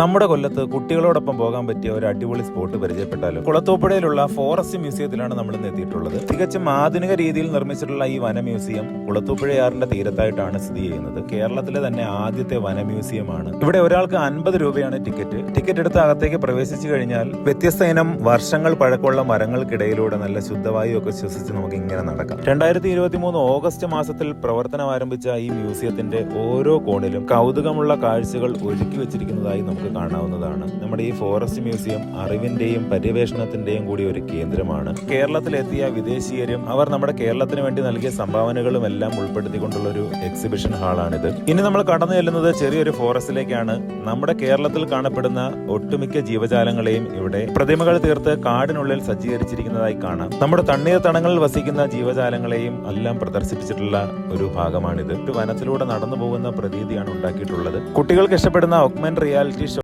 നമ്മുടെ കൊല്ലത്ത് കുട്ടികളോടൊപ്പം പോകാൻ പറ്റിയ ഒരു അടിപൊളി സ്പോട്ട് പരിചയപ്പെട്ടാലും കുളത്തൂപ്പുഴയിലുള്ള ഫോറസ്റ്റ് മ്യൂസിയത്തിലാണ് നമ്മൾ ഇന്ന് എത്തിയിട്ടുള്ളത്. തികച്ചും ആധുനിക രീതിയിൽ നിർമ്മിച്ചിട്ടുള്ള ഈ വന മ്യൂസിയം കുളത്തൂപ്പുഴയാറിന്റെ തീരത്തായിട്ടാണ് സ്ഥിതി ചെയ്യുന്നത്. കേരളത്തിലെ തന്നെ ആദ്യത്തെ വന മ്യൂസിയമാണ്. ഇവിടെ ഒരാൾക്ക് 50 രൂപയാണ് ടിക്കറ്റ് എടുത്ത് അകത്തേക്ക് പ്രവേശിച്ചു കഴിഞ്ഞാൽ വ്യത്യസ്ത ഇനം വർഷങ്ങൾ പഴക്കമുള്ള മരങ്ങൾക്കിടയിലൂടെ നല്ല ശുദ്ധവായു ഒക്കെ ശ്വസിച്ച് നമുക്ക് ഇങ്ങനെ നടക്കാം. 2023 ഓഗസ്റ്റ് മാസത്തിൽ പ്രവർത്തനം ആരംഭിച്ച ഈ മ്യൂസിയത്തിന്റെ ഓരോ കോണിലും കൗതുകമുള്ള കാഴ്ചകൾ ഒരുക്കി വെച്ചിരിക്കുന്നതായി നമുക്ക് കാണാവുന്നതാണ്. നമ്മുടെ ഈ ഫോറസ്റ്റ് മ്യൂസിയം അറിവിന്റെയും പര്യവേഷണത്തിന്റെയും കൂടി ഒരു കേന്ദ്രമാണ്. കേരളത്തിലെത്തിയ വിദേശീയരും അവർ നമ്മുടെ കേരളത്തിന് വേണ്ടി നൽകിയ സംഭാവനകളും എല്ലാം ഉൾപ്പെടുത്തിക്കൊണ്ടുള്ള ഒരു എക്സിബിഷൻ ഹാളാണിത്. ഇനി നമ്മൾ കടന്നു ചെല്ലുന്നത് ചെറിയൊരു ഫോറസ്റ്റിലേക്കാണ്. നമ്മുടെ കേരളത്തിൽ കാണപ്പെടുന്ന ഒട്ടുമിക്ക ജീവജാലങ്ങളെയും ഇവിടെ പ്രതിമകൾ തീർത്ത് കാടിനുള്ളിൽ സജ്ജീകരിച്ചിരിക്കുന്നതായി കാണാം. നമ്മുടെ തണ്ണീർത്തടങ്ങളിൽ വസിക്കുന്ന ജീവജാലങ്ങളെയും എല്ലാം പ്രദർശിപ്പിച്ചിട്ടുള്ള ഒരു ഭാഗമാണിത്. ഒരു വനത്തിലൂടെ നടന്നു പോകുന്ന പ്രതീതിയാണ് ഉണ്ടാക്കിയിട്ടുള്ളത്. കുട്ടികൾക്ക് ഇഷ്ടപ്പെടുന്ന ഓഗ്മെന്റ് റിയാലിറ്റി